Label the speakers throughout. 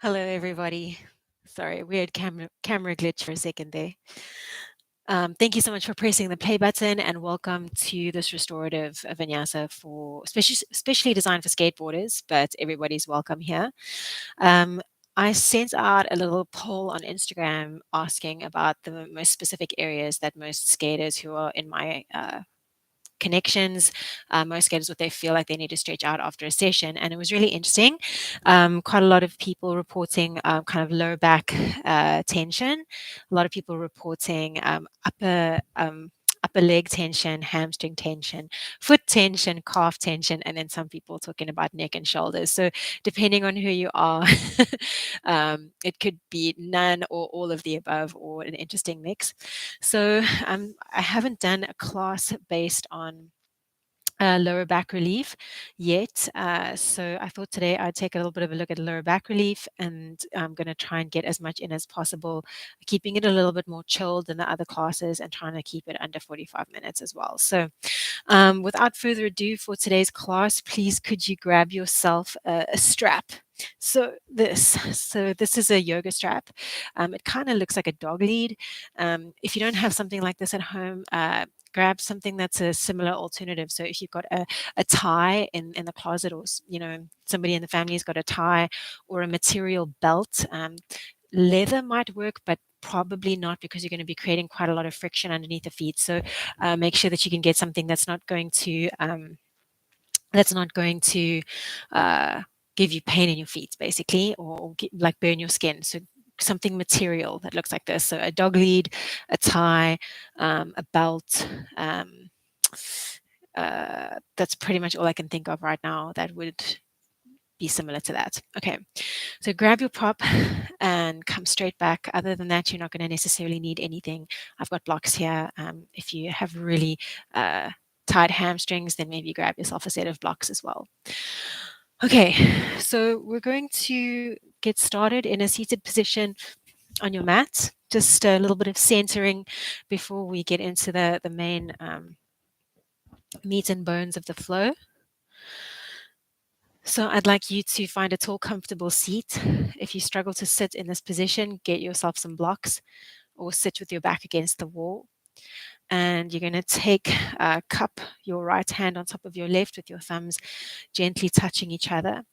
Speaker 1: Hello, everybody. Sorry, weird camera glitch for a second there. Thank you so much for pressing the play button, and welcome to this restorative vinyasa for especially designed for skateboarders, but everybody's welcome here. Um, I sent out a little poll on Instagram asking about the most specific areas that most skaters who are in my connections. Most skaters, what they feel like they need to stretch out after a session. And it was really interesting. Quite a lot of people reporting kind of lower back tension, a lot of people reporting upper leg tension, hamstring tension, foot tension, calf tension, and then some people talking about neck and shoulders. So depending on who you are, it could be none or all of the above, or an interesting mix. So I haven't done a class based on lower back relief yet. So I thought today I'd take a little bit of a look at lower back relief, and I'm going to try and get as much in as possible, keeping it a little bit more chilled than the other classes and trying to keep it under 45 minutes as well. So without further ado, for today's class, please could you grab yourself a strap. So this is a yoga strap. It kind of looks like a dog lead. If you don't have something like this at home, grab something that's a similar alternative. So if you've got a tie in the closet, or somebody in the family's got a tie or a material belt, leather might work, but probably not, because you're going to be creating quite a lot of friction underneath the feet. So make sure that you can get something that's not going to uh, give you pain in your feet, basically, or like burn your skin. So something material that looks like this. So a dog lead, a tie, a belt. That's pretty much all I can think of right now that would be similar to that. Okay, so grab your prop and come straight back. Other than that, you're not going to necessarily need anything. I've got blocks here. If you have really tight hamstrings, then maybe grab yourself a set of blocks as well. Okay, so we're going to get started in a seated position on your mat. Just a little bit of centering before we get into the main meat and bones of the flow. So I'd like you to find a tall, comfortable seat. If you struggle to sit in this position, get yourself some blocks or sit with your back against the wall. And you're going to cup your right hand on top of your left with your thumbs gently touching each other.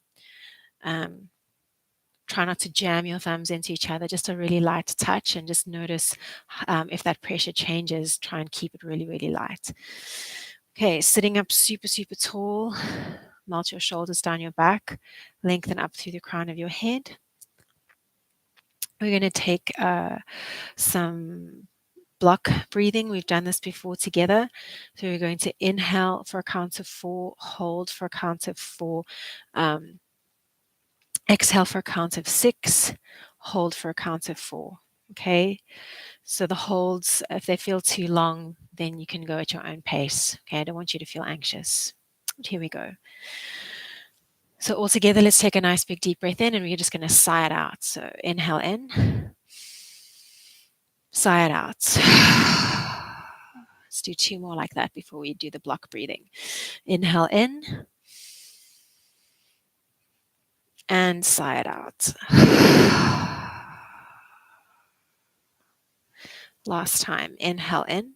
Speaker 1: Try not to jam your thumbs into each other, just a really light touch, and just notice if that pressure changes. Try and keep it really, really light. Okay, sitting up super, super tall. Melt your shoulders down your back, lengthen up through the crown of your head. We're going to take some block breathing. We've done this before together. So we're going to inhale for a count of 4, hold for a count of 4, exhale for a count of 6, hold for a count of 4. Okay, so the holds, if they feel too long, then you can go at your own pace. Okay, I don't want you to feel anxious. Here we go. So all together, let's take a nice big deep breath in, and we're just going to sigh it out. So inhale in, sigh it out. Let's do 2 more like that before we do the block breathing. Inhale in and sigh it out. Last time, inhale in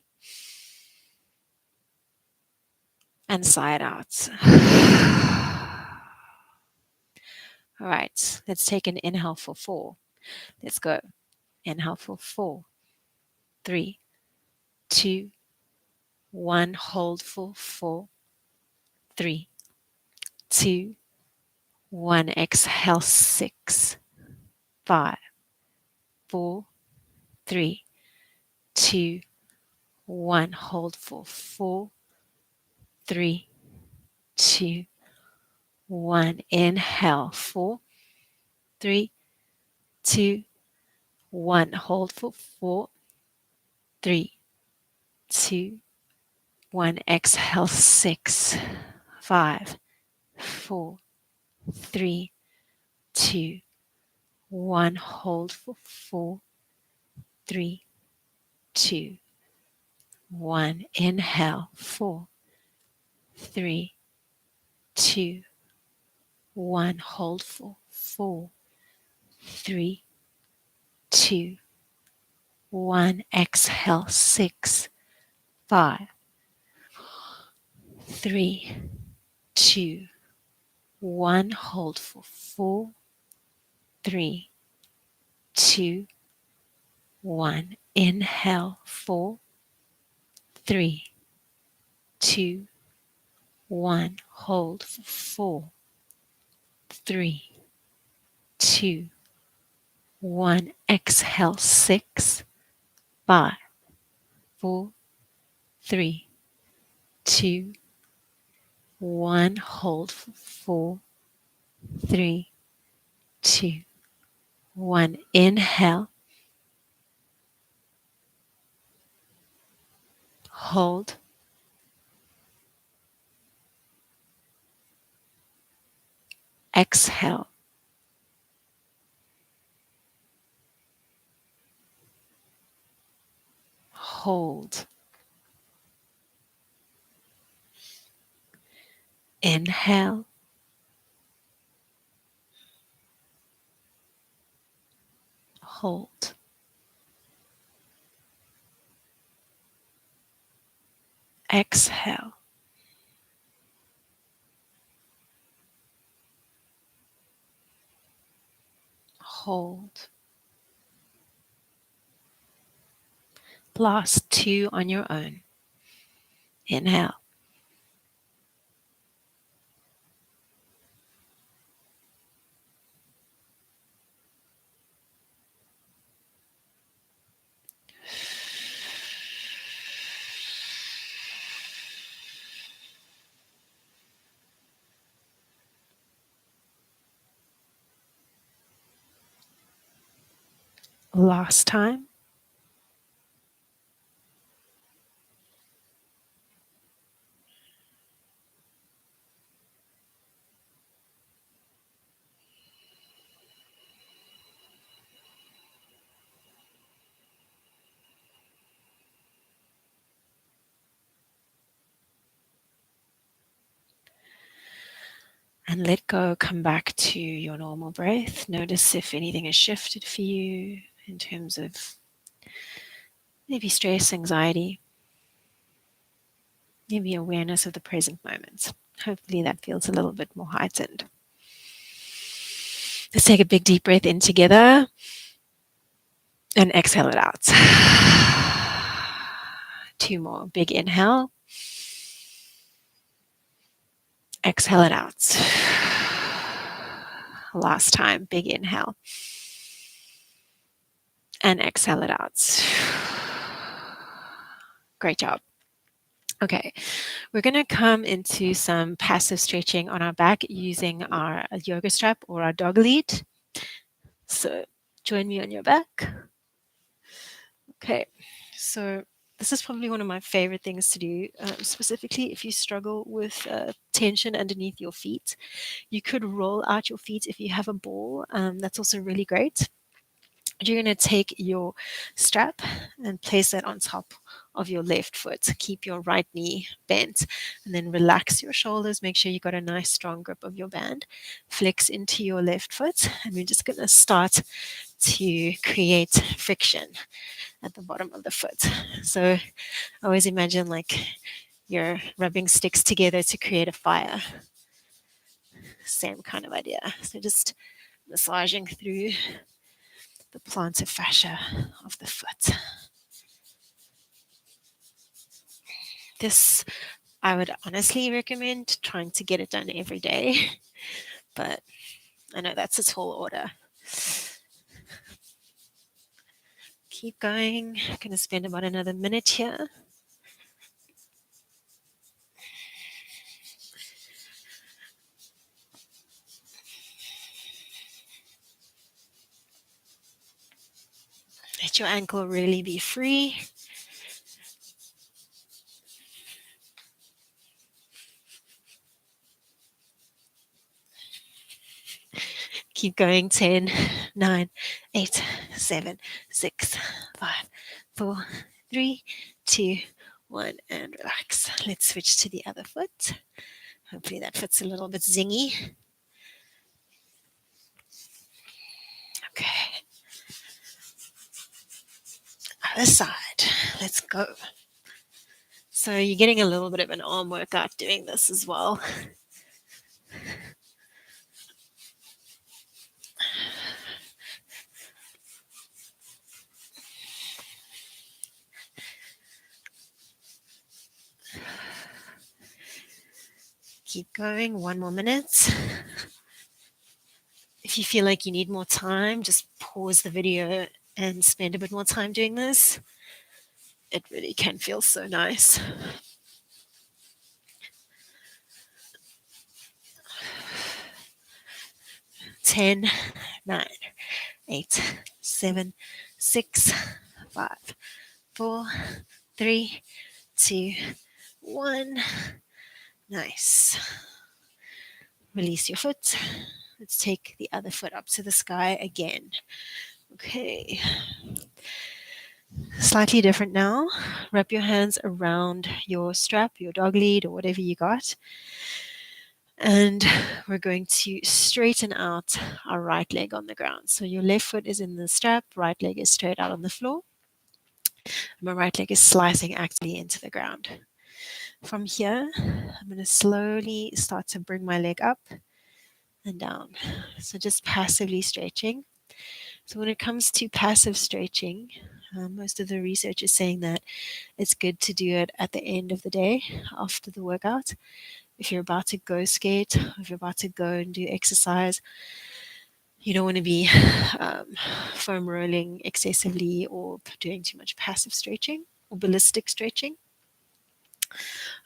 Speaker 1: and sigh it out. All right, let's take an inhale for 4. Let's go. Inhale for 4, 3, 2, 1. Hold for 4, 3, 2, 1. Exhale 6, 5, 4, 3, 2, 1. Hold for 4, 3, 2, 1. Inhale 4, 3, 2, 1. Hold for 4, 3, 2, 1. Exhale 6, 5, 4, 3, 2, 1. Hold for 4, 3, 2, 1. Inhale 4, 3, 2, 1. Hold for 4, 3, 2, 1. Exhale. 6, 5, 3, 2, 1. Hold for 4, 3, 2, 1. Inhale. 4, 3, 2, 1. Hold for 4, 3, 2, 1. Exhale. 6, 5, 4, 3, 2, 1. Hold for 4, 3, 2, 1. Inhale. Hold. Exhale. Hold. Inhale. Hold. Exhale. Hold. Last 2 on your own. Inhale. Last time. And let go. Come back to your normal breath. Notice if anything has shifted for you in terms of maybe stress, anxiety, maybe awareness of the present moment. Hopefully that feels a little bit more heightened. Let's take a big deep breath in together and exhale it out. 2 more. Big inhale. Exhale it out. Last time. Big inhale. And exhale it out. Great job. Okay, we're going to come into some passive stretching on our back using our yoga strap or our dog lead. So join me on your back. Okay, so this is probably one of my favorite things to do, specifically if you struggle with tension underneath your feet. You could roll out your feet if you have a ball. That's also really great. You're going to take your strap and place that on top of your left foot. Keep your right knee bent and then relax your shoulders. Make sure you got a nice strong grip of your band. Flex into your left foot, and we're just going to start to create friction at the bottom of the foot. So I always imagine like you're rubbing sticks together to create a fire. Same kind of idea. So just massaging through the plantar fascia of the foot. This, I would honestly recommend trying to get it done every day, but I know that's a tall order. Keep going. I'm going to spend about another minute here. Let your ankle really be free. Keep going. 10, 9, 8, 7, 6, 5, 4, 3, 2, 1, and relax. Let's switch to the other foot. Hopefully that foot's a little bit zingy. Okay. Other side. Let's go. So you're getting a little bit of an arm workout doing this as well. Keep going. 1 more minute. If you feel like you need more time, just pause the video and spend a bit more time doing this. It really can feel so nice. 10, 9, 8, 7, 6, 5, 4, 3, 2, 1. Nice. Release your foot. Let's take the other foot up to the sky again. Okay. Slightly different now. Wrap your hands around your strap, your dog lead, or whatever you got. And we're going to straighten out our right leg on the ground. So your left foot is in the strap, right leg is straight out on the floor. My right leg is slicing actively into the ground. From here, I'm going to slowly start to bring my leg up and down. So just passively stretching. So when it comes to passive stretching, most of the research is saying that it's good to do it at the end of the day after the workout. If you're about to go skate, if you're about to go and do exercise, you don't want to be foam rolling excessively or doing too much passive stretching or ballistic stretching.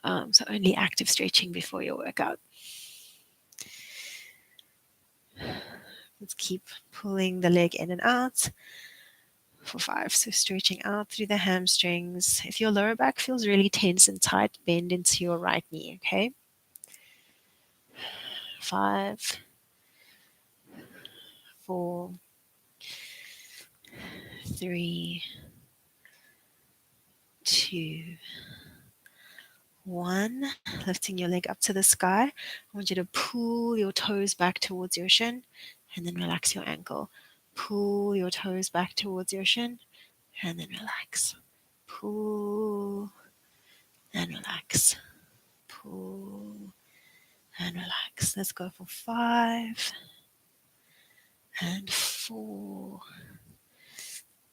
Speaker 1: So only active stretching before your workout. Let's keep pulling the leg in and out for 5. So stretching out through the hamstrings. If your lower back feels really tense and tight, bend into your right knee, okay? 5, 4, 3, 2, 1. Lifting your leg up to the sky. I want you to pull your toes back towards your shin and then relax your ankle. Pull your toes back towards your shin and then relax. Pull and relax. Pull and relax. Let's go for 5 and 4.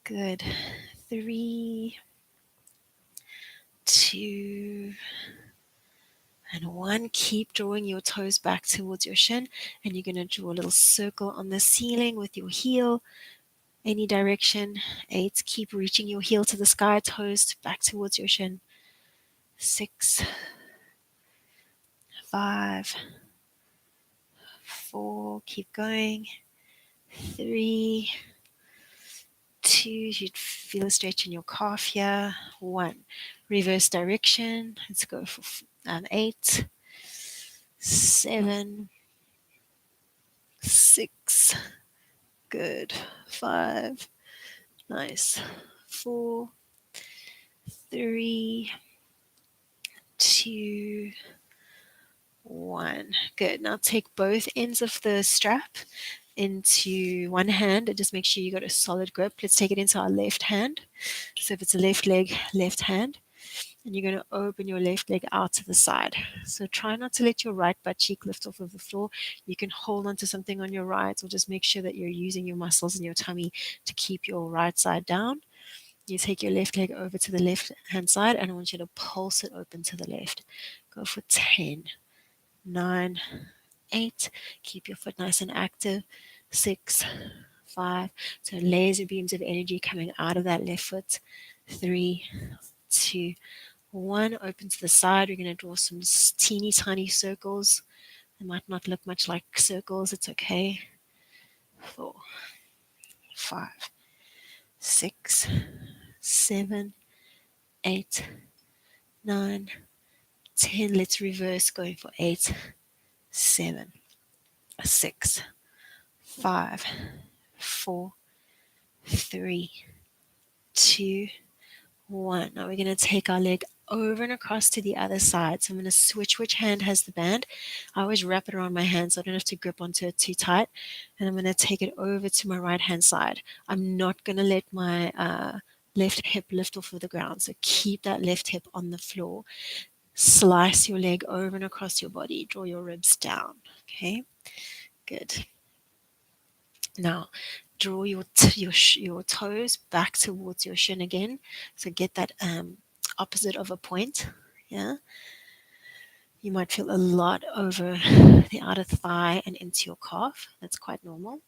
Speaker 1: Good. 3, 2, and 1. Keep drawing your toes back towards your shin, and you're going to draw a little circle on the ceiling with your heel, any direction. 8. Keep reaching your heel to the sky, toes back towards your shin. 6, 5, 4. Keep going. 3, 2. You'd feel a stretch in your calf here. 1. Reverse direction. Let's go for 8, 7, 6. Good. 5. Nice. 4, 3, 2, 1. Good. Now take both ends of the strap into one hand and just make sure you got a solid grip. Let's take it into our left hand. So if it's a left leg, left hand, and you're going to open your left leg out to the side. So try not to let your right butt cheek lift off of the floor. You can hold onto something on your right, or just make sure that you're using your muscles in your tummy to keep your right side down. You take your left leg over to the left hand side, and I want you to pulse it open to the left. Go for 10, 9, 8. Keep your foot nice and active. 6, 5. So laser beams of energy coming out of that left foot. 3, 2, 1. Open to the side. We're going to draw some teeny tiny circles. They might not look much like circles. It's okay. 4, 5, 6, 7, 8, 9, 10. Let's reverse, going for 8, 7, 6, 5, 4, 3, 2, 1. Now we're going to take our leg over and across to the other side. So I'm going to switch which hand has the band. I always wrap it around my hand so I don't have to grip onto it too tight. And I'm going to take it over to my right hand side. I'm not going to let my left hip lift off of the ground. So keep that left hip on the floor. Slice your leg over and across your body. Draw your ribs down. Okay, good. Now, draw your toes back towards your shin again. So get that opposite of a point. Yeah, you might feel a lot over the outer thigh and into your calf. That's quite normal.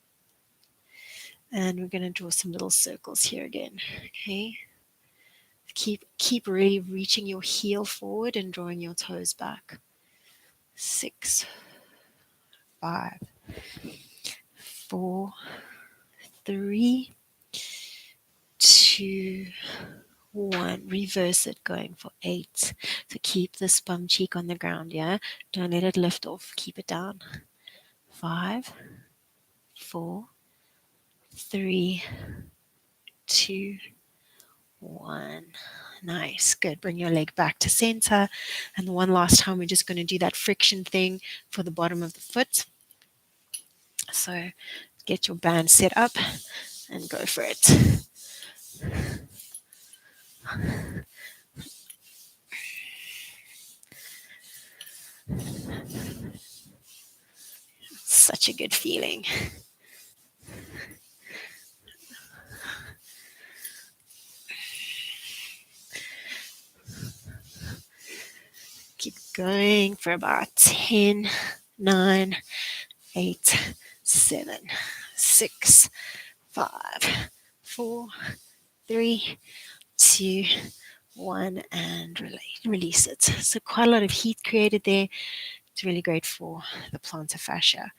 Speaker 1: And we're going to draw some little circles here again. Okay. Keep really reaching your heel forward and drawing your toes back. 6, 5, 4, 3, 2, 1. Reverse it, going for 8. So keep this bum cheek on the ground, yeah? Don't let it lift off. Keep it down. 5, 4, 3, 2, 1. Nice. Good. Bring your leg back to center. And one last time, we're just going to do that friction thing for the bottom of the foot. So get your band set up and go for it. Such a good feeling. Keep going for about 10, 9, 8, 7, 6, 5, 4, 3, 2, 1, and release it. So quite a lot of heat created there. It's really great for the plantar fascia.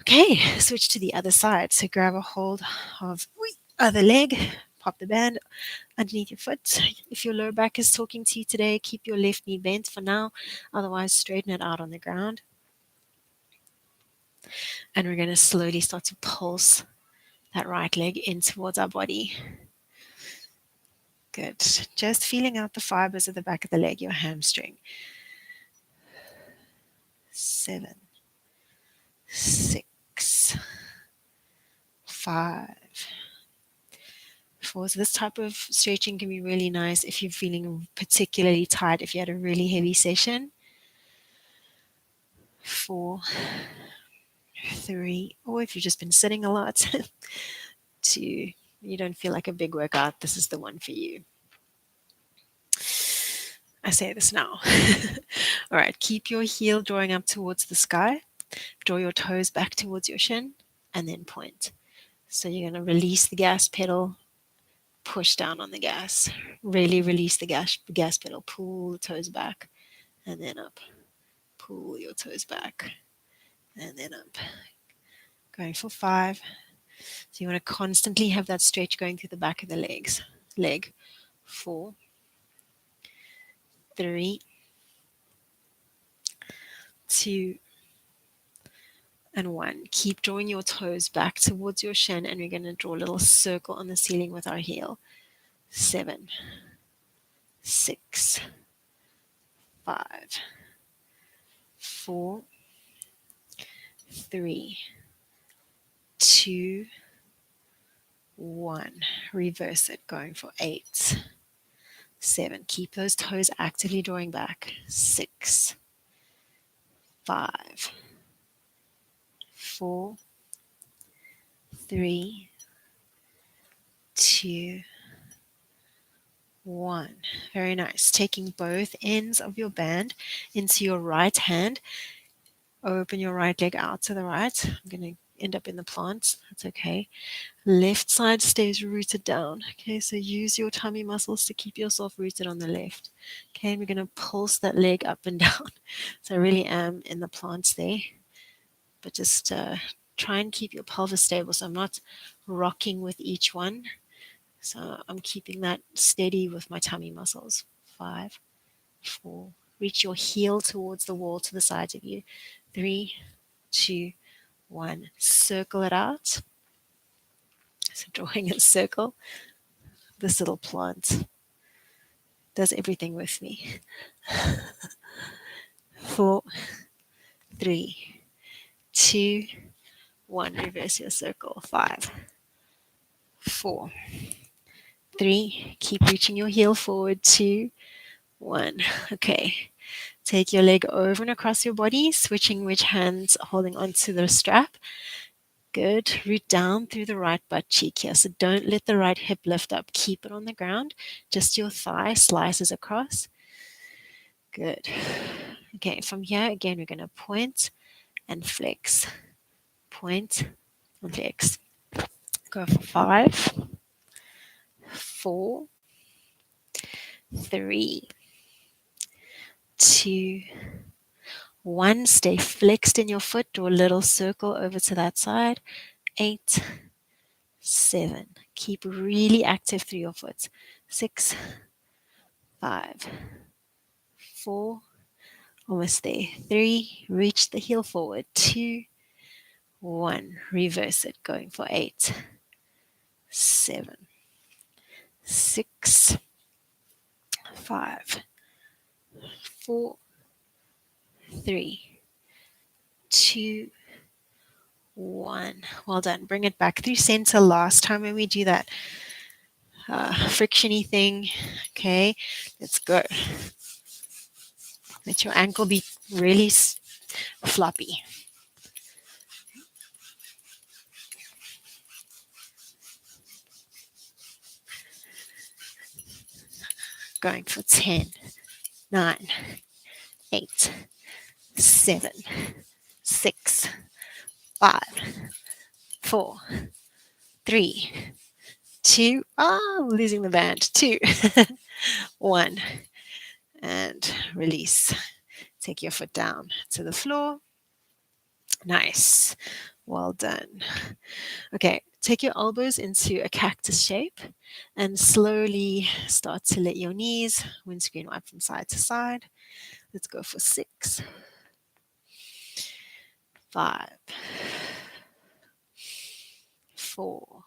Speaker 1: Okay, switch to the other side. So grab a hold of other leg, pop the band underneath your foot. If your lower back is talking to you today, keep your left knee bent for now. Otherwise, straighten it out on the ground. And we're going to slowly start to pulse that right leg in towards our body. Good. Just feeling out the fibers of the back of the leg, your hamstring. 7, 6, 5, 4. So this type of stretching can be really nice if you're feeling particularly tight, if you had a really heavy session. 4, 3, or if you've just been sitting a lot. 2, you don't feel like a big workout, this is the one for you. I say this now. All right, keep your heel drawing up towards the sky. Draw your toes back towards your shin and then point. So you're going to release the gas pedal, push down on the gas. Really release the gas pedal, pull the toes back and then up. Pull your toes back and then up. Going for 5. So you want to constantly have that stretch going through the back of the leg. 4, 3, 2, and 1. Keep drawing your toes back towards your shin, and we're going to draw a little circle on the ceiling with our heel. 7, 6, 5, 4, 3, 2, 1. Reverse it, going for 8, 7. Keep those toes actively drawing back. 6, 5, 4, 3, 2, 1. Very nice. Taking both ends of your band into your right hand. Open your right leg out to the right. I'm going to end up in the plant. That's okay. Left side stays rooted down. Okay, so use your tummy muscles to keep yourself rooted on the left. Okay, and we're going to pulse that leg up and down. So I really am in the plants there. But just try and keep your pelvis stable. So I'm not rocking with each one. So I'm keeping that steady with my tummy muscles. 5, 4. Reach your heel towards the wall to the sides of you. 3, 2, 1. Circle it out. So drawing a circle. This little plant. does everything with me. 4, 3, 2, 1. Reverse your circle. 5, 4, 3. Keep reaching your heel forward. 2, 1. Okay. Take your leg over and across your body, switching which hands holding onto the strap. Good. Root down through the right butt cheek here. So don't let the right hip lift up. Keep it on the ground. Just your thigh slices across. Good. Okay, from here, again, we're going to point and flex. Point and flex. Go for 5, 4, 3, 2, 1. Stay flexed in your foot. Draw a little circle over to that side. 8, 7. Keep really active through your foot. 6, 5, 4, almost there. 3, reach the heel forward. 2, 1, reverse it. Going for 8, 7, 6, 5, 4, 3, 2, 1. Well done. Bring it back through center. Last time when we do that frictiony thing. Okay, let's go. Let your ankle be really floppy. Going for 10, 9, 8, 7, 6, 5, 4, 3, 2. Losing the band. 2, 1. And release. Take your foot down to the floor. Nice. Well done. Okay, take your elbows into a cactus shape and slowly start to let your knees windscreen wipe from side to side. Let's go for 6, 5, 4,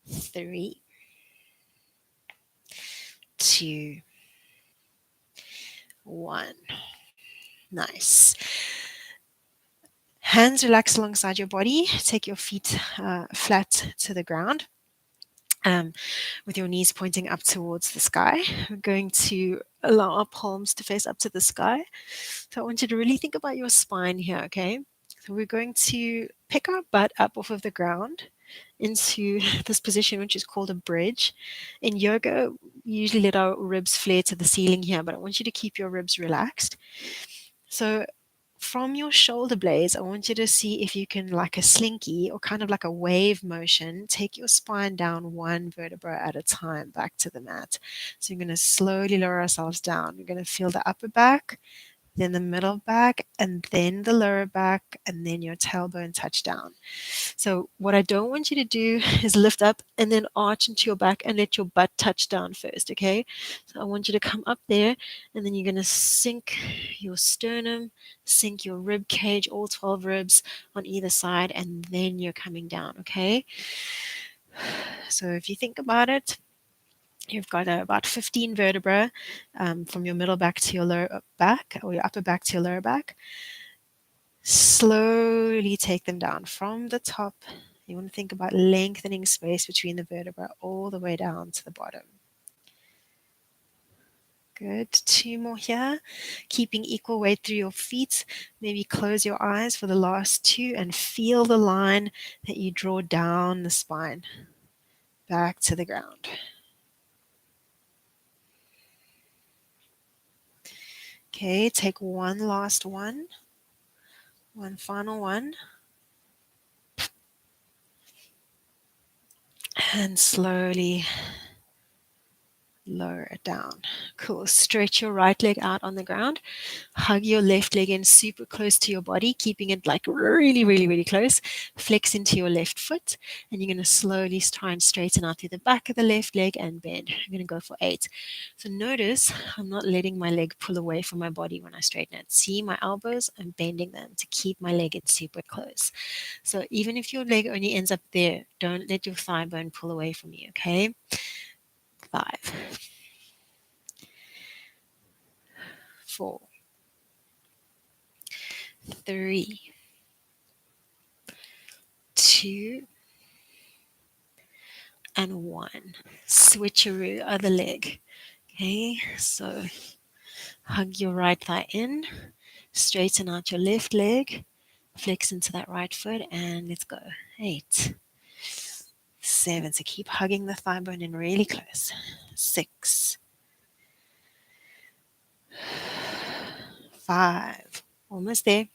Speaker 1: 3, 2, 1. Nice. Hands relax alongside your body. Take your feet flat to the ground. With your knees pointing up towards the sky. We're going to allow our palms to face up to the sky. So I want you to really think about your spine here, okay? So we're going to pick our butt up off of the ground into this position, which is called a bridge. In yoga, we usually let our ribs flare to the ceiling here, but I want you to keep your ribs relaxed. So from your shoulder blades, I want you to see if you can, like a slinky or kind of like a wave motion, take your spine down one vertebra at a time back to the mat. So you're going to slowly lower ourselves down. We're going to feel the upper back, then the middle back, and then the lower back, and then your tailbone touch down. So what I don't want you to do is lift up and then arch into your back and let your butt touch down first, okay? So I want you to come up there, and then you're going to sink your sternum, sink your rib cage, all 12 ribs on either side, and then you're coming down, okay? So if you think about it, you've got about 15 vertebrae from your middle back to your lower back, or your upper back to your lower back. Slowly take them down from the top. You want to think about lengthening space between the vertebrae all the way down to the bottom. Good. 2 more here. Keeping equal weight through your feet. Maybe close your eyes for the last 2 and feel the line that you draw down the spine back to the ground. Okay, take one last one final one. And slowly lower it down. Cool. Stretch your right leg out on the ground. Hug your left leg in super close to your body, keeping it like really, really, really close. Flex into your left foot, and you're going to slowly try and straighten out through the back of the left leg and bend. I'm going to go for 8. So notice I'm not letting my leg pull away from my body when I straighten it. See my elbows? I'm bending them to keep my leg in super close. So even if your leg only ends up there, don't let your thigh bone pull away from you, okay? 5, 4, 3, 2, and 1. Switcheroo, other leg. Okay, so hug your right thigh in, straighten out your left leg, flex into that right foot, and let's go. 8, 7. So keep hugging the thigh bone in really close. 6, 5, almost there.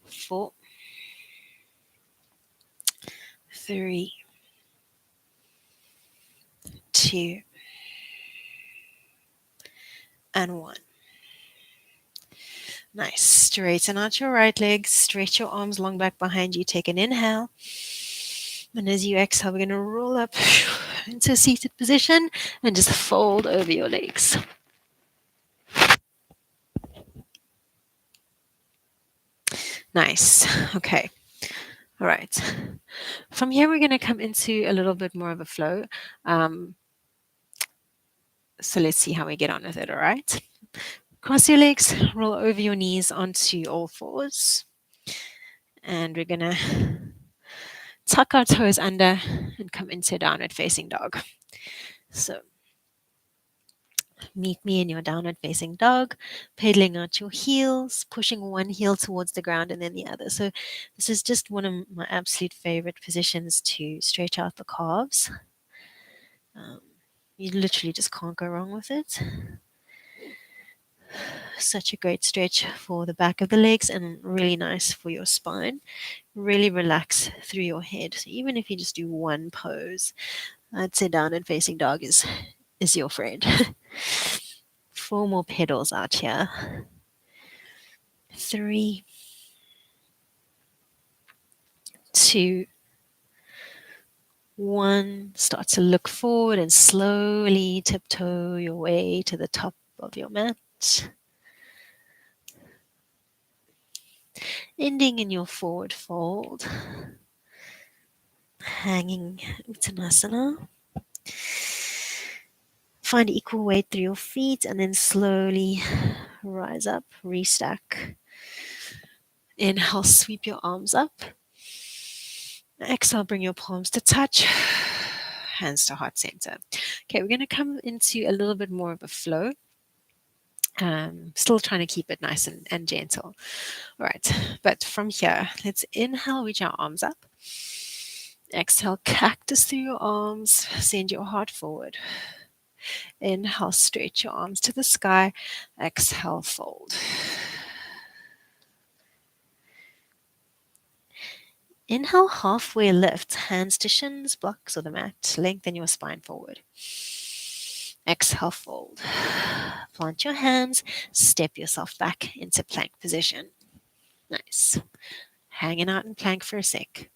Speaker 1: 4, 3, 2, and 1. Nice. Straighten out your right leg. Stretch your arms long back behind you. Take an inhale. And as you exhale, we're going to roll up into a seated position and just fold over your legs. Nice. Okay. All right. From here, we're going to come into a little bit more of a flow. So let's see how we get on with it. All right. Cross your legs, roll over your knees onto all fours. And we're going to tuck our toes under and come into downward facing dog. So meet me in your downward facing dog, pedaling out your heels, pushing one heel towards the ground and then the other. So this is just one of my absolute favorite positions to stretch out the calves. You literally just can't go wrong with it. Such a great stretch for the back of the legs and really nice for your spine. Really relax through your head. So even if you just do one pose, I'd say downward facing dog is your friend. 4 more pedals out here. 3, 2, 1. Start to look forward and slowly tiptoe your way to the top of your mat. Ending in your forward fold. Hanging Uttanasana. Find equal weight through your feet and then slowly rise up, restack. Inhale, sweep your arms up. Exhale, bring your palms to touch, hands to heart center. Okay, we're going to come into a little bit more of a flow. Still trying to keep it nice and gentle. All right, but from here, let's inhale, reach our arms up. Exhale, cactus through your arms, send your heart forward. Inhale, stretch your arms to the sky. Exhale, fold. Inhale, halfway lift, hands to shins, blocks or the mat. Lengthen your spine forward. Exhale, fold. Plant your hands, step yourself back into plank position. Nice. Hanging out in plank for a sec.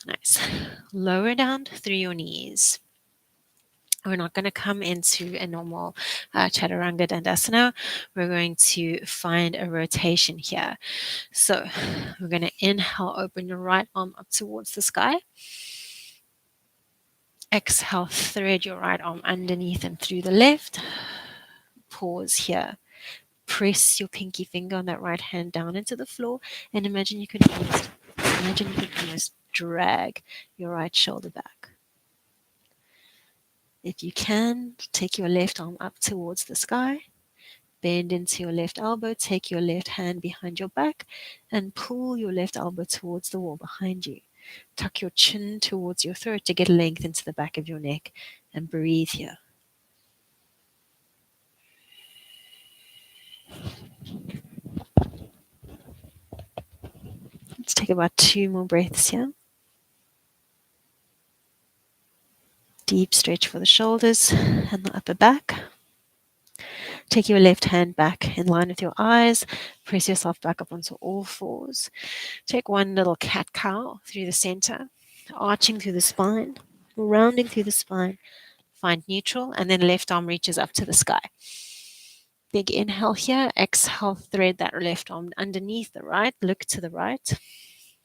Speaker 1: Nice. Lower down through your knees. We're not going to come into a normal Chaturanga Dandasana. We're going to find a rotation here. So we're going to inhale, open your right arm up towards the sky. Exhale, thread your right arm underneath and through the left. Pause here. Press your pinky finger on that right hand down into the floor and imagine you could almost drag your right shoulder back. If you can, take your left arm up towards the sky, bend into your left elbow, take your left hand behind your back, and pull your left elbow towards the wall behind you. Tuck your chin towards your throat to get length into the back of your neck, and breathe here. Let's take about 2 more breaths here. Deep stretch for the shoulders and the upper back. Take your left hand back in line with your eyes. Press yourself back up onto all fours. Take one little cat-cow through the center, arching through the spine, rounding through the spine. Find neutral, and then left arm reaches up to the sky. Big inhale here. Exhale, thread that left arm underneath the right. Look to the right.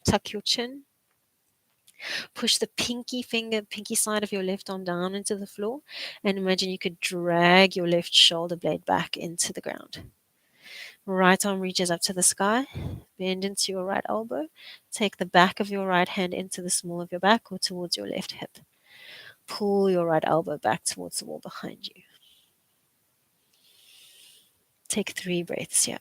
Speaker 1: Tuck your chin. Push the pinky side of your left arm down into the floor, and imagine you could drag your left shoulder blade back into the ground. Right arm reaches up to the sky, bend into your right elbow, take the back of your right hand into the small of your back or towards your left hip. Pull your right elbow back towards the wall behind you. Take 3 breaths here.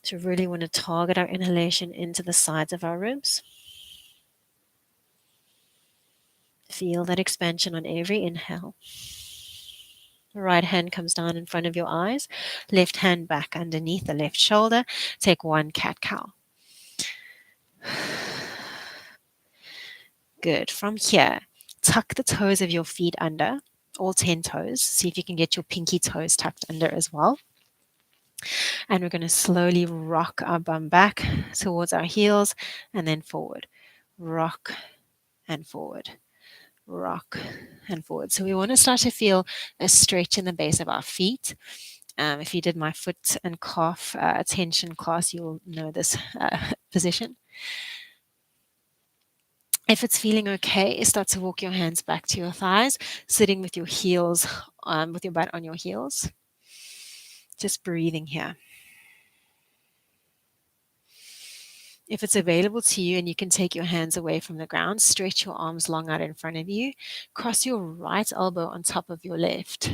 Speaker 1: So really want to target our inhalation into the sides of our ribs. Feel that expansion on every inhale. Right hand comes down in front of your eyes, left hand back underneath the left shoulder. Take 1 cat-cow. Good. From here, tuck the toes of your feet under, all 10 toes. See if you can get your pinky toes tucked under as well. And we're going to slowly rock our bum back towards our heels and then forward. Rock and forward. Rock and forward. So we want to start to feel a stretch in the base of our feet. If you did my foot and calf tension class, you'll know this position. If it's feeling okay, start to walk your hands back to your thighs, sitting with your heels, with your butt on your heels. Just breathing here. If it's available to you and you can take your hands away from the ground, stretch your arms long out in front of you. Cross your right elbow on top of your left,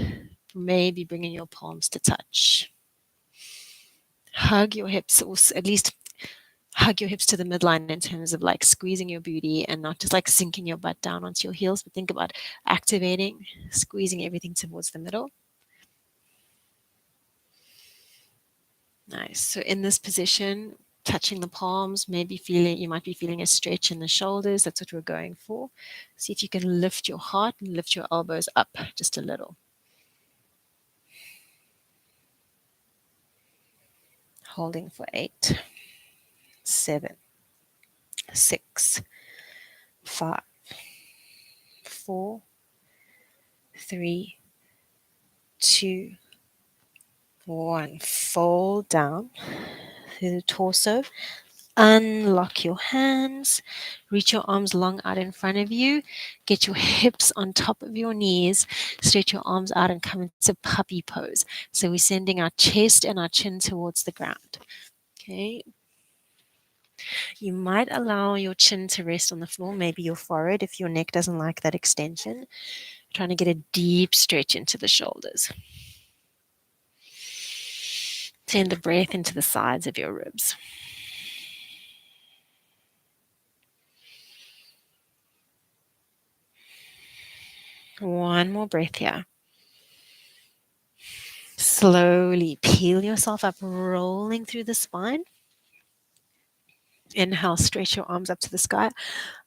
Speaker 1: maybe bringing your palms to touch. Hug your hips, or at least hug your hips to the midline in terms of like squeezing your booty and not just like sinking your butt down onto your heels, but think about activating, squeezing everything towards the middle. Nice. So in this position, touching the palms, you might be feeling a stretch in the shoulders. That's what we're going for. See if you can lift your heart and lift your elbows up just a little. Holding for 8, 7, 6, 5, 4, 3, 2, 1. Fold down through the torso. Unlock your hands. Reach your arms long out in front of you. Get your hips on top of your knees. Stretch your arms out and come into puppy pose. So we're sending our chest and our chin towards the ground. Okay. You might allow your chin to rest on the floor, maybe your forehead if your neck doesn't like that extension. Trying to get a deep stretch into the shoulders. Send the breath into the sides of your ribs. One more breath here. Slowly peel yourself up, rolling through the spine. Inhale, stretch your arms up to the sky.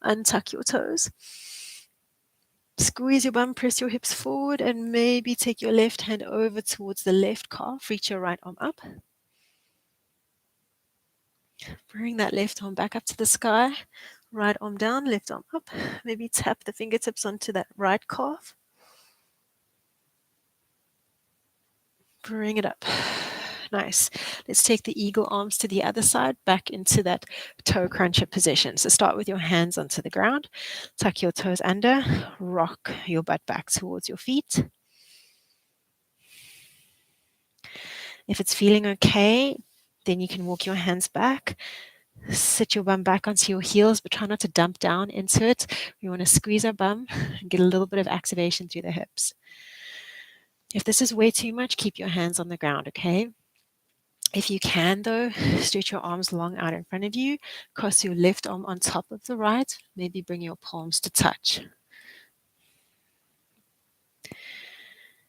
Speaker 1: Untuck your toes. Squeeze your bum, press your hips forward, and maybe take your left hand over towards the left calf. Reach your right arm up. Bring that left arm back up to the sky. Right arm down, left arm up. Maybe tap the fingertips onto that right calf. Bring it up. Nice. Let's take the eagle arms to the other side, back into that toe cruncher position. So start with your hands onto the ground. Tuck your toes under. Rock your butt back towards your feet. If it's feeling okay, then you can walk your hands back. Sit your bum back onto your heels, but try not to dump down into it. We want to squeeze our bum and get a little bit of activation through the hips. If this is way too much, keep your hands on the ground, okay? If you can, though, stretch your arms long out in front of you. Cross your left arm on top of the right. Maybe bring your palms to touch.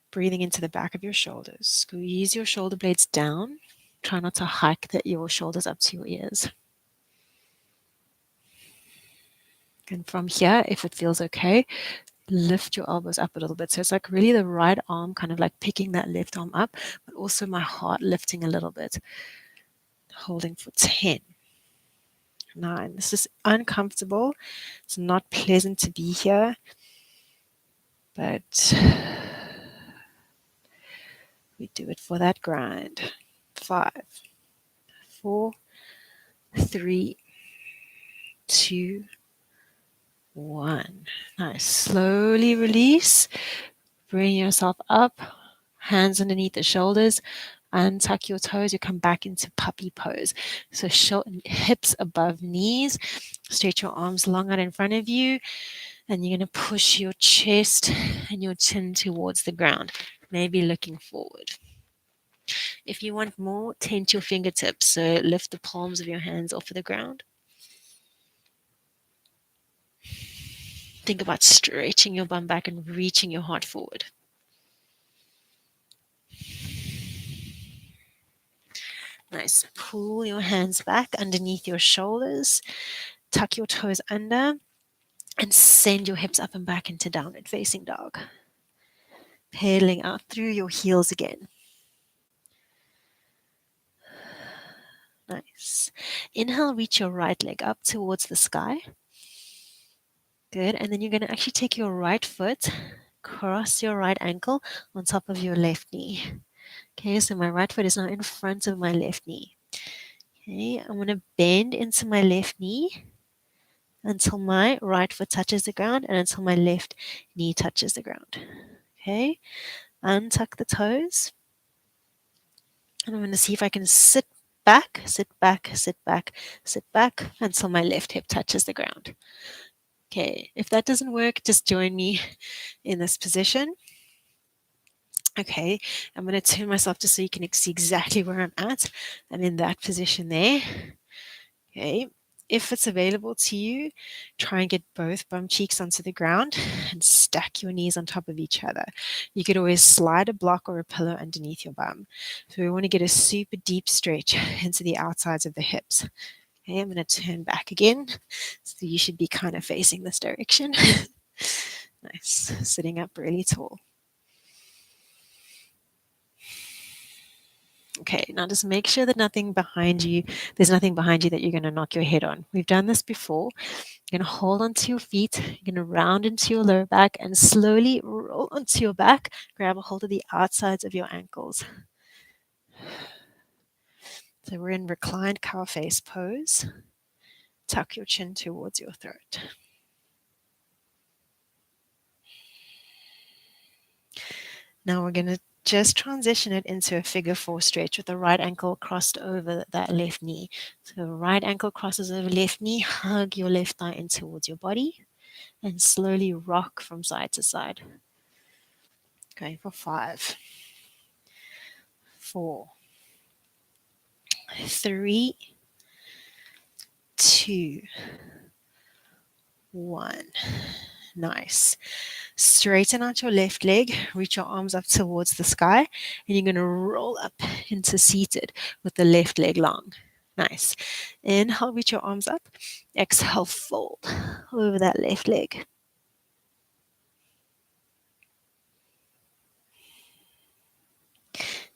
Speaker 1: Breathing into the back of your shoulders. Squeeze your shoulder blades down. Try not to hike your shoulders up to your ears. And from here, if it feels okay, lift your elbows up a little bit. So it's like really the right arm kind of like picking that left arm up, but also my heart lifting a little bit. Holding for 10. 9. This is uncomfortable. It's not pleasant to be here, but we do it for that grind. 5, 4, 3, 2, 1. Nice. Slowly release. Bring yourself up. Hands underneath the shoulders. Untuck your toes. You come back into puppy pose. So hips above knees. Stretch your arms long out in front of you. And you're going to push your chest and your chin towards the ground, maybe looking forward. If you want more, tent your fingertips. So lift the palms of your hands off of the ground. Think about stretching your bum back and reaching your heart forward. Nice. Pull your hands back underneath your shoulders. Tuck your toes under and send your hips up and back into downward facing dog. Pedaling out through your heels again. Nice. Inhale, reach your right leg up towards the sky. Good. And then you're going to actually take your right foot, cross your right ankle on top of your left knee. Okay, so my right foot is now in front of my left knee. Okay, I'm going to bend into my left knee until my right foot touches the ground and until my left knee touches the ground. Okay, untuck the toes. And I'm going to see if I can sit back, sit back, sit back, sit back until my left hip touches the ground. Okay, if that doesn't work, just join me in this position. Okay, I'm going to turn myself just so you can see exactly where I'm at. I'm in that position there. Okay, if it's available to you, try and get both bum cheeks onto the ground and stack your knees on top of each other. You could always slide a block or a pillow underneath your bum. So we want to get a super deep stretch into the outsides of the hips. Okay, I'm going to turn back again. So you should be kind of facing this direction. Nice. Sitting up really tall. Okay, now just make sure that there's nothing behind you that you're going to knock your head on. We've done this before. You're going to hold onto your feet. You're going to round into your lower back and slowly roll onto your back. Grab a hold of the outsides of your ankles. So we're in reclined cow face pose. Tuck your chin towards your throat. Now we're going to just transition it into a figure 4 stretch with the right ankle crossed over that left knee. So right ankle crosses over left knee, hug your left thigh in towards your body, and slowly rock from side to side. Going for 5, 4, 3, 2, 1. Nice. Straighten out your left leg, reach your arms up towards the sky, and you're going to roll up into seated with the left leg long. Nice. Inhale, reach your arms up. Exhale, fold over that left leg.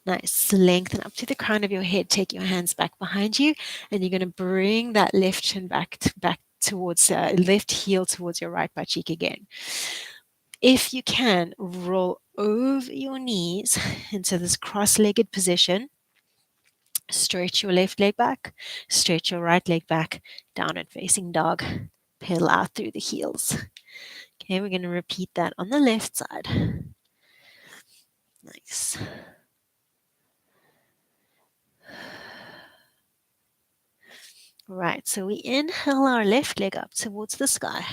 Speaker 1: Nice. Lengthen up to the crown of your head. Take your hands back behind you, and you're going to bring that left chin back towards left heel towards your right butt cheek again. If you can, roll over your knees into this cross-legged position. Stretch your left leg back, stretch your right leg back, downward facing dog. Pedal out through the heels. Okay, we're going to repeat that on the left side. Nice. Right, so we inhale our left leg up towards the sky.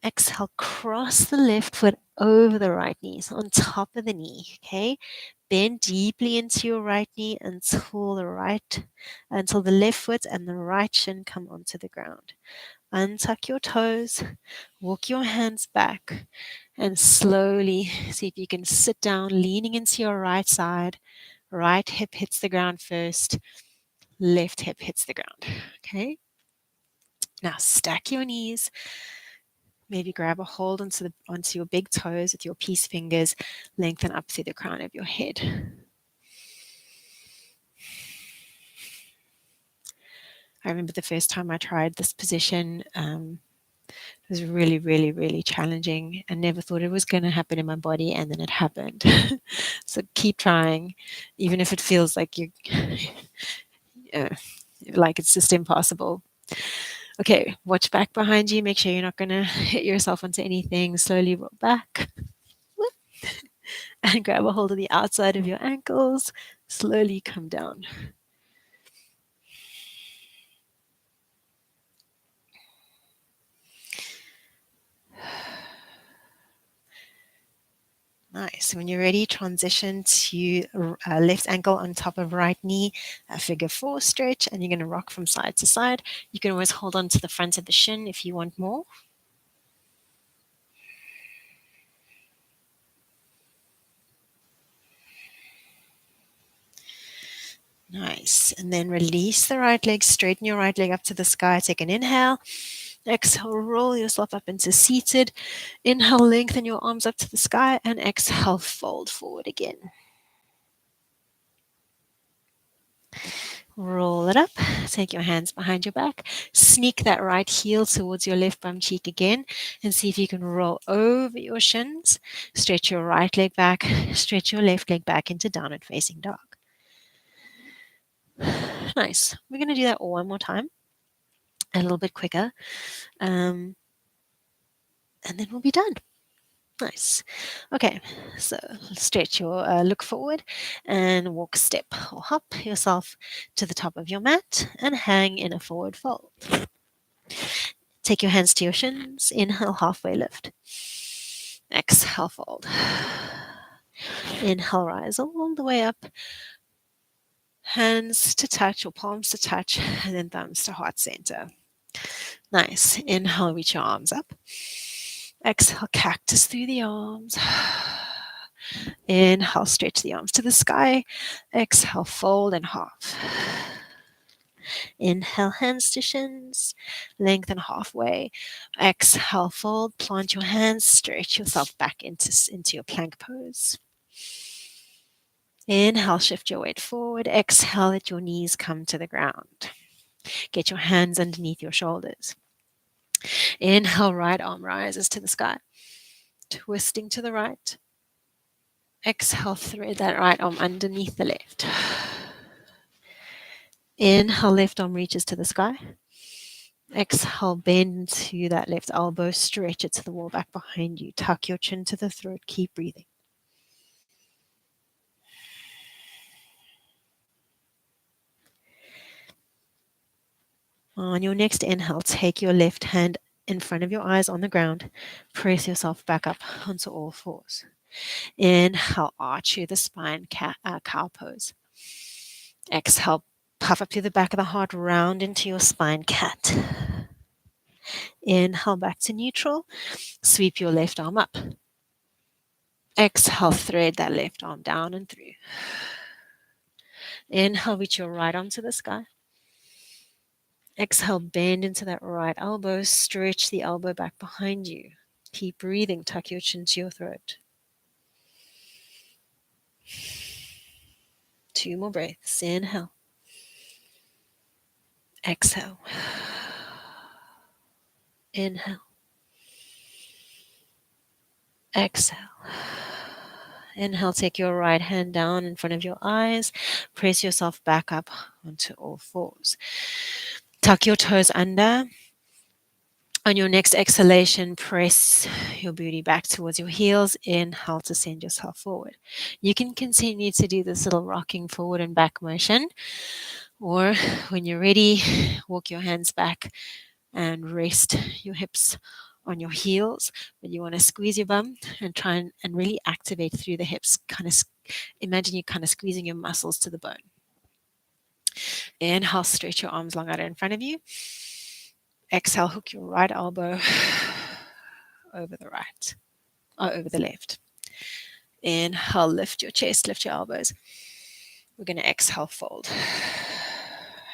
Speaker 1: Exhale, cross the left foot over the right knee, so on top of the knee, okay? Bend deeply into your right knee until the left foot and the right shin come onto the ground. Untuck your toes, walk your hands back, and slowly see if you can sit down, leaning into your right side. Right hip hits the ground first, left hip hits the ground, okay? Now stack your knees. Maybe grab a hold onto your big toes with your peace fingers, lengthen up through the crown of your head. I remember the first time I tried this position, it was really, really, really challenging. I never thought it was going to happen in my body, and then it happened. So keep trying, even if it feels like you're like it's just impossible. Okay, watch back behind you. Make sure you're not going to hit yourself onto anything. Slowly roll back. Whoop. And grab a hold of the outside of your ankles. Slowly come down. Nice. When you're ready, transition to left ankle on top of right knee, a figure four stretch, and you're going to rock from side to side. You can always hold on to the front of the shin if you want more. Nice. And then release the right leg, straighten your right leg up to the sky. Take an inhale. Exhale, roll yourself up into seated. Inhale, lengthen your arms up to the sky, and exhale, fold forward again. Roll it up. Take your hands behind your back. Sneak that right heel towards your left bum cheek again, and see if you can roll over your shins. Stretch your right leg back. Stretch your left leg back into downward facing dog. Nice. We're going to do that all one more time, a little bit quicker, and then we'll be done. Nice. Okay, so stretch your look forward and walk, step or hop yourself to the top of your mat and hang in a forward fold. Take your hands to your shins. Inhale, halfway lift. Exhale, fold. Inhale, rise all the way up. Hands to touch or palms to touch, and then thumbs to heart center. Nice. Inhale, reach your arms up. Exhale, cactus through the arms. Inhale, stretch the arms to the sky. Exhale, fold and half. Inhale, hands to shins. Lengthen halfway. Exhale, fold. Plant your hands. Stretch yourself back into your plank pose. Inhale, shift your weight forward. Exhale, let your knees come to the ground. Get your hands underneath your shoulders. Inhale, right arm rises to the sky. Twisting to the right. Exhale, thread that right arm underneath the left. Inhale, left arm reaches to the sky. Exhale, bend to that left elbow, stretch it to the wall back behind you. Tuck your chin to the throat, keep breathing. On your next inhale, take your left hand in front of your eyes on the ground. Press yourself back up onto all fours. Inhale, arch through the spine, cow pose. Exhale, puff up to the back of the heart, round into your spine, cat. Inhale, back to neutral. Sweep your left arm up. Exhale, thread that left arm down and through. Inhale, reach your right arm to the sky. Exhale, bend into that right elbow. Stretch the elbow back behind you. Keep breathing. Tuck your chin to your throat. 2 more breaths. Inhale. Exhale. Inhale. Exhale. Inhale, take your right hand down in front of your eyes. Press yourself back up onto all fours. Tuck your toes under. On your next exhalation, press your booty back towards your heels. Inhale to send yourself forward. You can continue to do this little rocking forward and back motion, or when you're ready, walk your hands back and rest your hips on your heels. But you want to squeeze your bum and try and really activate through the hips. Imagine you kind of squeezing your muscles to the bone. Inhale, stretch your arms long out in front of you. Exhale, hook your right elbow over the left. Inhale, lift your chest, lift your elbows. We're going to exhale, fold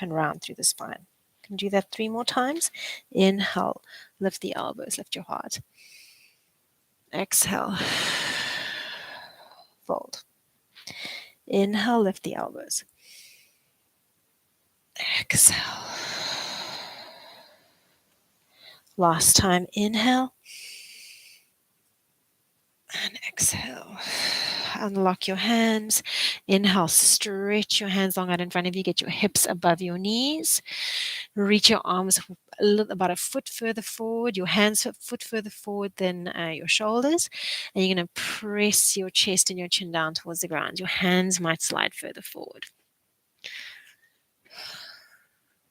Speaker 1: and round through the spine. You can do that 3 more times. Inhale, lift the elbows, lift your heart. Exhale, fold. Inhale, lift the elbows. Exhale. Last time, inhale and exhale. Unlock your hands. Inhale, stretch your hands long out in front of you. Get your hips above your knees. Reach your arms about a foot further forward, your hands a foot further forward than your shoulders. And you're going to press your chest and your chin down towards the ground. Your hands might slide further forward.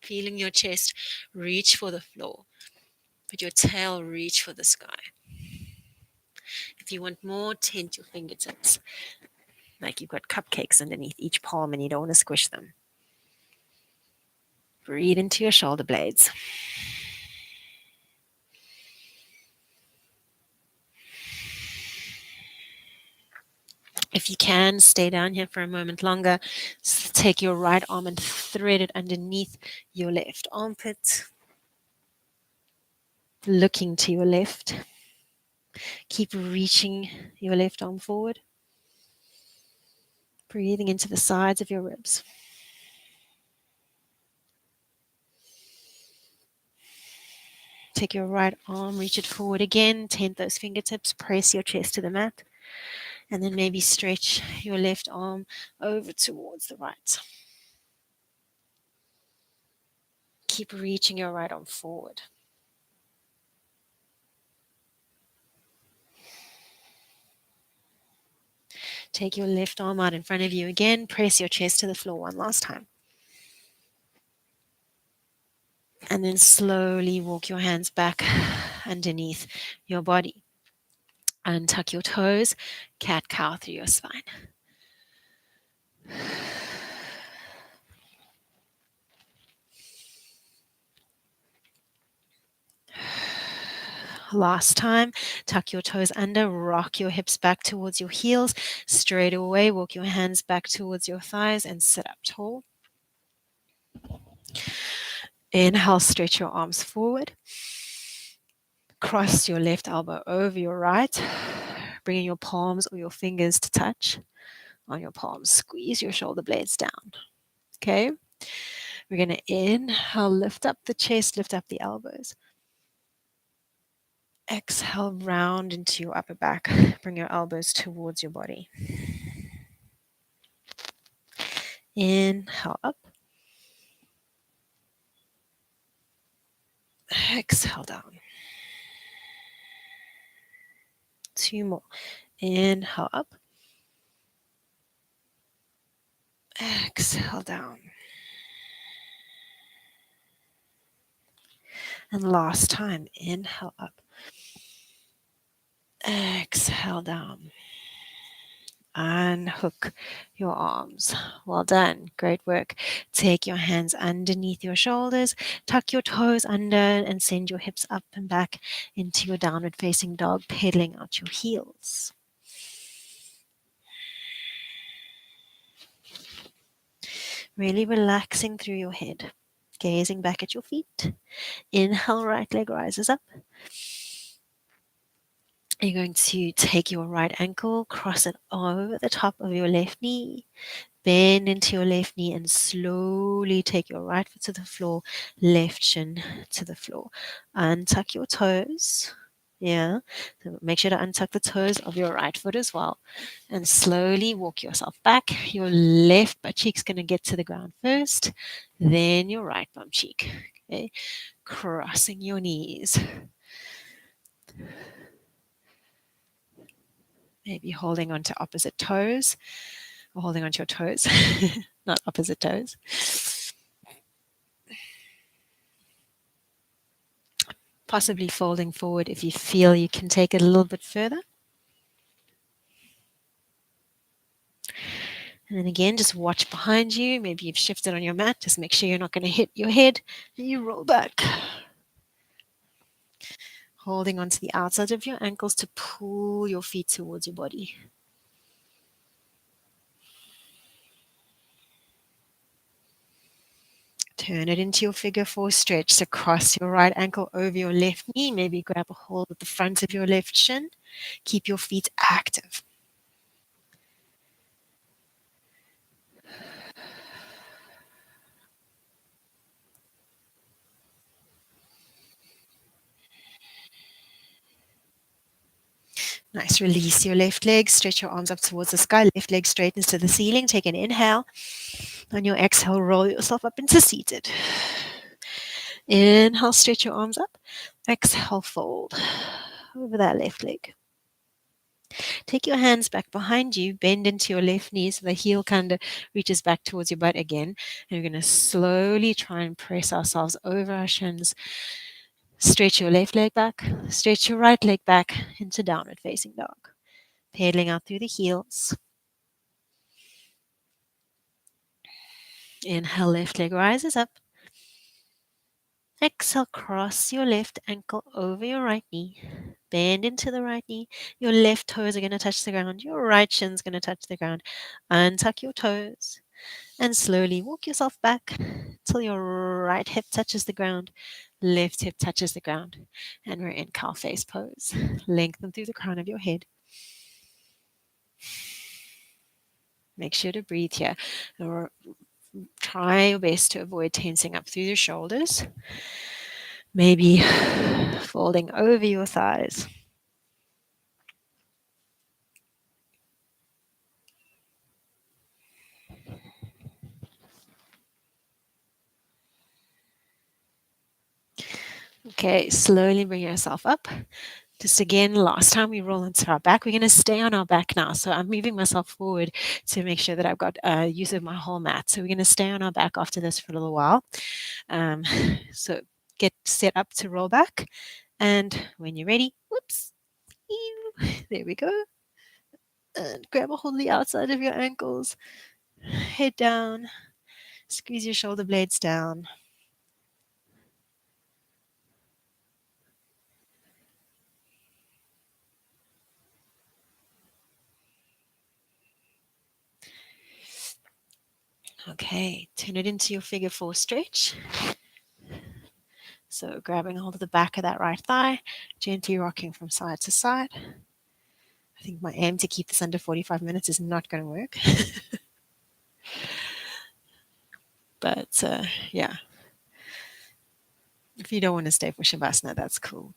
Speaker 1: Feeling your chest reach for the floor, but your tail reach for the sky. If you want more, tent your fingertips like you've got cupcakes underneath each palm and you don't want to squish them. Breathe into your shoulder blades. If you can, stay down here for a moment longer. Take your right arm and thread it underneath your left armpit. Looking to your left. Keep reaching your left arm forward. Breathing into the sides of your ribs. Take your right arm, reach it forward again. Tent those fingertips. Press your chest to the mat. And then maybe stretch your left arm over towards the right. Keep reaching your right arm forward. Take your left arm out in front of you again. Press your chest to the floor one last time. And then slowly walk your hands back underneath your body. Untuck your toes, cat-cow through your spine. Last time, tuck your toes under, rock your hips back towards your heels. Straight away, walk your hands back towards your thighs and sit up tall. Inhale, stretch your arms forward. Cross your left elbow over your right, bringing your palms or your fingers to touch on your palms. Squeeze your shoulder blades down. Okay? We're going to inhale, lift up the chest, lift up the elbows. Exhale, round into your upper back. Bring your elbows towards your body. Inhale up. Exhale down. 2 more. Inhale up. Exhale down. And last time, inhale up. Exhale down. Unhook your arms. Well done. Great work. Take your hands underneath your shoulders. Tuck your toes under and send your hips up and back into your downward facing dog, pedaling out your heels. Really relaxing through your head. Gazing back at your feet. Inhale, right leg rises up. You're going to take your right ankle, cross it over the top of your left knee, bend into your left knee and slowly take your right foot to the floor, left shin to the floor. Untuck your toes. Yeah, so make sure to untuck the toes of your right foot as well. And slowly walk yourself back. Your left butt cheek's going to get to the ground first, then your right bum cheek. Okay, crossing your knees. Maybe holding onto opposite toes or holding onto your toes, not opposite toes. Possibly folding forward if you feel you can take it a little bit further. And then again, just watch behind you. Maybe you've shifted on your mat. Just make sure you're not going to hit your head. And you roll back. Holding onto the outside of your ankles to pull your feet towards your body. Turn it into your figure 4 stretch. So cross your right ankle over your left knee. Maybe grab a hold at the front of your left shin. Keep your feet active. Nice. Release your left leg. Stretch your arms up towards the sky. Left leg straightens to the ceiling. Take an inhale. On your exhale, roll yourself up into seated. Inhale, stretch your arms up. Exhale, fold over that left leg. Take your hands back behind you, bend into your left knee so the heel kind of reaches back towards your butt again. And we're going to slowly try and press ourselves over our shins. Stretch your left leg back, stretch your right leg back into downward facing dog. Pedaling out through the heels. Inhale, left leg rises up. Exhale, cross your left ankle over your right knee. Bend into the right knee. Your left toes are going to touch the ground. Your right shin's going to touch the ground. Untuck your toes and slowly walk yourself back till your right hip touches the ground. Left hip touches the ground. And we're in cow face pose. Lengthen through the crown of your head. Make sure to breathe here. Or try your best to avoid tensing up through your shoulders. Maybe folding over your thighs. Okay, slowly bring yourself up. Just again, last time we roll into our back, we're going to stay on our back now. So I'm moving myself forward to make sure that I've got use of my whole mat. So we're going to stay on our back after this for a little while. Um, so get set up to roll back. And when you're ready, whoops, there we go. And grab a hold of the outside of your ankles. Head down. Squeeze your shoulder blades down. Okay, turn it into your figure four stretch. So grabbing hold of the back of that right thigh, gently rocking from side to side. I think my aim to keep this under 45 minutes is not going to work. But yeah, if you don't want to stay for Shavasana, that's cool.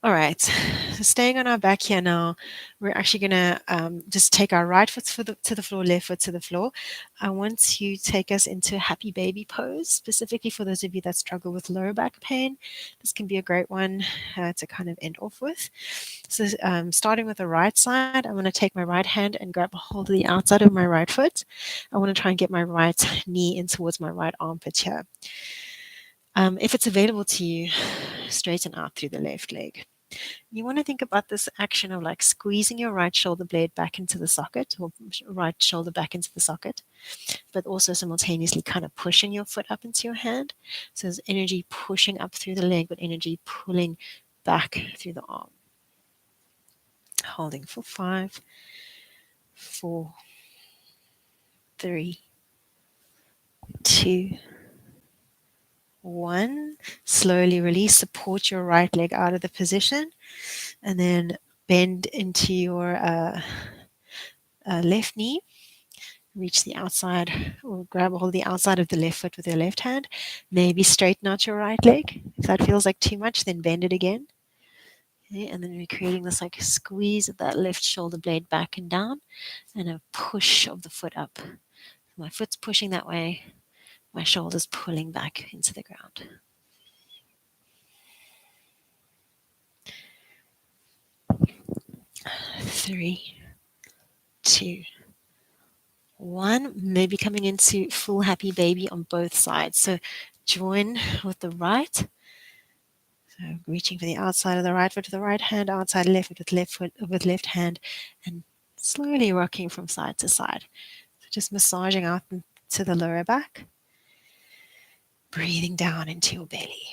Speaker 1: All right, so staying on our back here now, we're actually going to just take our right foot to the floor, left foot to the floor. I want to take us into a happy baby pose, specifically for those of you that struggle with lower back pain. This can be a great one to kind of end off with. So starting with the right side, I'm going to take my right hand and grab a hold of the outside of my right foot. I want to try and get my right knee in towards my right armpit here. If it's available to you, straighten out through the left leg. You want to think about this action of like squeezing your right shoulder blade back into the socket or right shoulder back into the socket, but also simultaneously kind of pushing your foot up into your hand. So there's energy pushing up through the leg, but energy pulling back through the arm. Holding for 5, 4, 3, 2, 1. Slowly release, support your right leg out of the position, and then bend into your left knee. Reach the outside or grab a hold of the outside of the left foot with your left hand. Maybe straighten out your right leg. If that feels like too much, then bend it again. Okay, and then we're creating this like squeeze of that left shoulder blade back and down and a push of the foot up. My foot's pushing that way. My shoulder's pulling back into the ground. 3, 2, 1. Maybe coming into full happy baby on both sides. So join with the right. So reaching for the outside of the right foot with the right hand, outside left foot with left hand, and slowly rocking from side to side. So just massaging out to the lower back. Breathing down into your belly.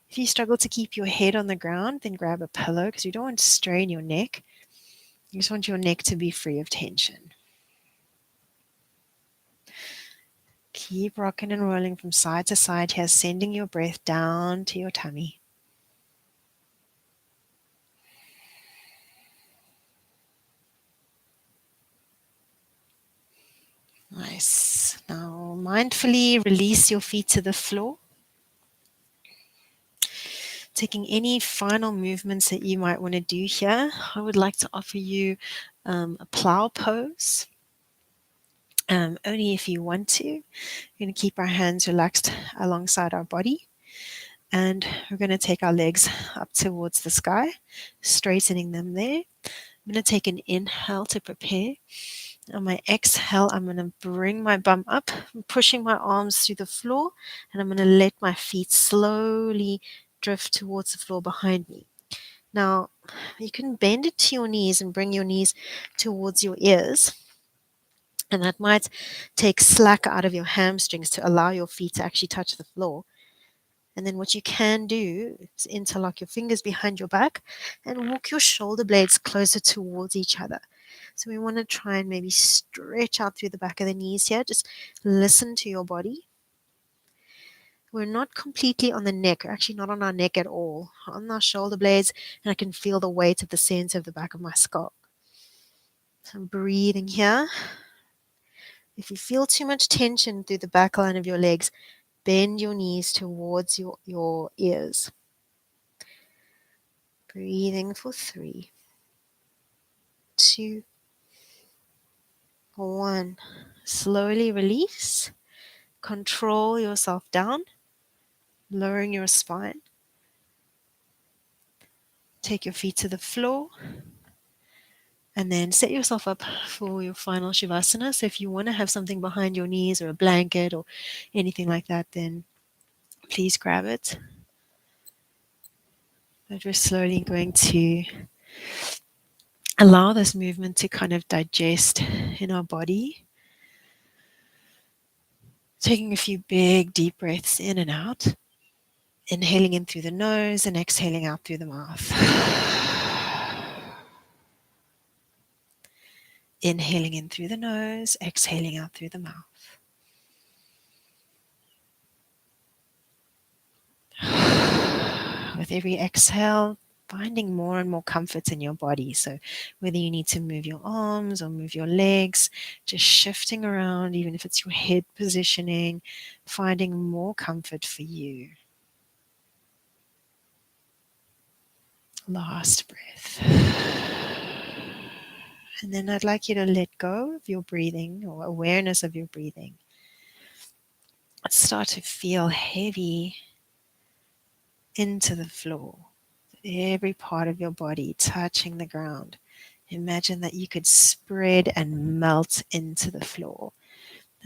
Speaker 1: If you struggle to keep your head on the ground, then grab a pillow because you don't want to strain your neck. You just want your neck to be free of tension. Keep rocking and rolling from side to side here, sending your breath down to your tummy. Nice. Now mindfully release your feet to the floor. Taking any final movements that you might want to do here, I would like to offer you a plow pose. Only if you want to. We're going to keep our hands relaxed alongside our body. And we're going to take our legs up towards the sky, straightening them there. I'm going to take an inhale to prepare. On my exhale, I'm going to bring my bum up, I'm pushing my arms through the floor, and I'm going to let my feet slowly drift towards the floor behind me. Now, you can bend it to your knees and bring your knees towards your ears. And that might take slack out of your hamstrings to allow your feet to actually touch the floor. And then what you can do is interlock your fingers behind your back and walk your shoulder blades closer towards each other. So we want to try and maybe stretch out through the back of the knees here. Just listen to your body. We're not completely on the neck, we're actually not on our neck at all. On our shoulder blades, and I can feel the weight of the center of the back of my skull. So I'm breathing here. If you feel too much tension through the back line of your legs, bend your knees towards your ears. Breathing for 3, 2, 1. Slowly release. Control yourself down, lowering your spine. Take your feet to the floor. And then set yourself up for your final Shavasana. So if you want to have something behind your knees or a blanket or anything like that, then please grab it. But we're slowly going to allow this movement to kind of digest in our body. Taking a few big deep breaths in and out. Inhaling in through the nose and exhaling out through the mouth. Inhaling in through the nose, exhaling out through the mouth. With every exhale, finding more and more comfort in your body. So whether you need to move your arms or move your legs, just shifting around, even if it's your head positioning, finding more comfort for you. Last breath. And then I'd like you to let go of your breathing or awareness of your breathing. Start to feel heavy into the floor. Every part of your body touching the ground. Imagine that you could spread and melt into the floor.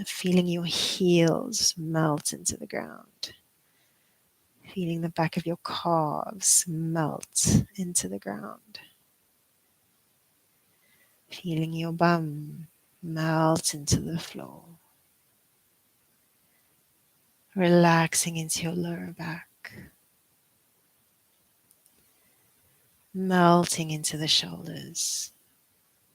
Speaker 1: Feeling your heels melt into the ground. Feeling the back of your calves melt into the ground. Feeling your bum melt into the floor. Relaxing into your lower back. Melting into the shoulders.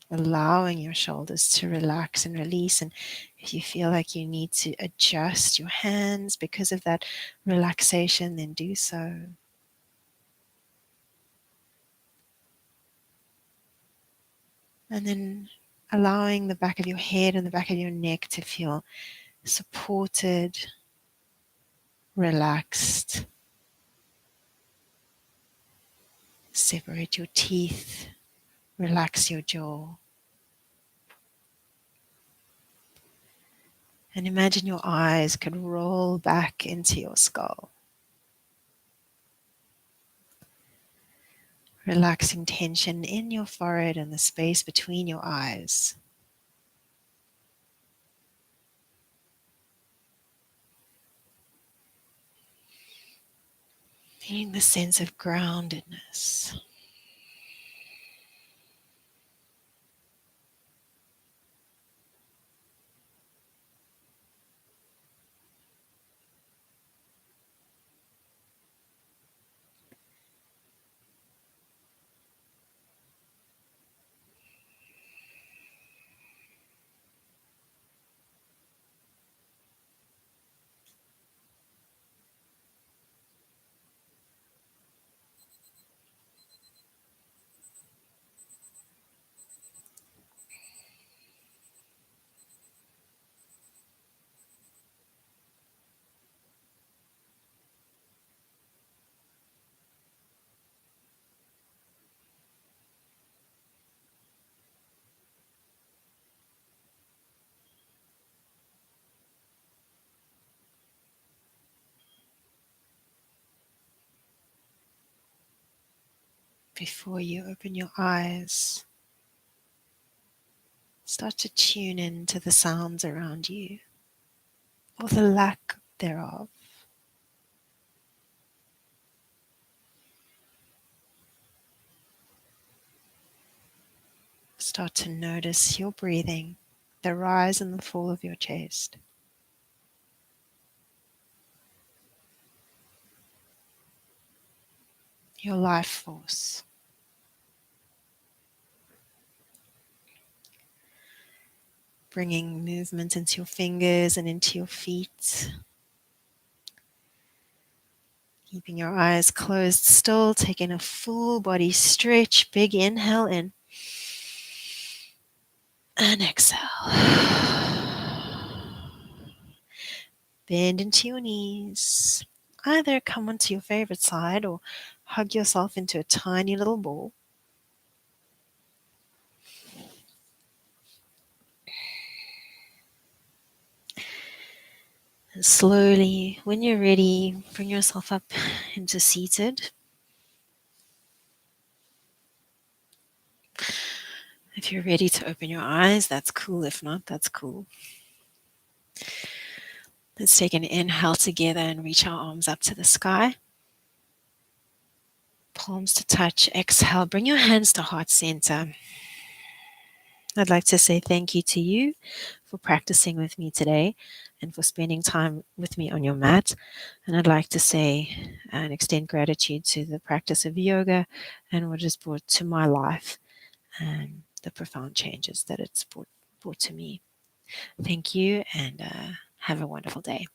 Speaker 1: Allowing your shoulders to relax and release. And if you feel like you need to adjust your hands because of that relaxation, then do so. And then allowing the back of your head and the back of your neck to feel supported, relaxed. Separate your teeth, relax your jaw. And imagine your eyes could roll back into your skull. Relaxing tension in your forehead and the space between your eyes. Feeling the sense of groundedness. Before you open your eyes, start to tune in to the sounds around you, or the lack thereof. Start to notice your breathing, the rise and the fall of your chest. Your life force. Bringing movement into your fingers and into your feet. Keeping your eyes closed still, taking a full body stretch. Big inhale in. And exhale. Bend into your knees. Either come onto your favorite side or hug yourself into a tiny little ball. And slowly, when you're ready, bring yourself up into seated. If you're ready to open your eyes, that's cool. If not, that's cool. Let's take an inhale together and reach our arms up to the sky. Palms to touch. Exhale. Bring your hands to heart center. I'd like to say thank you to you for practicing with me today and for spending time with me on your mat. And I'd like to say and extend gratitude to the practice of yoga and what it's brought to my life and the profound changes that it's brought to me. Thank you, and have a wonderful day.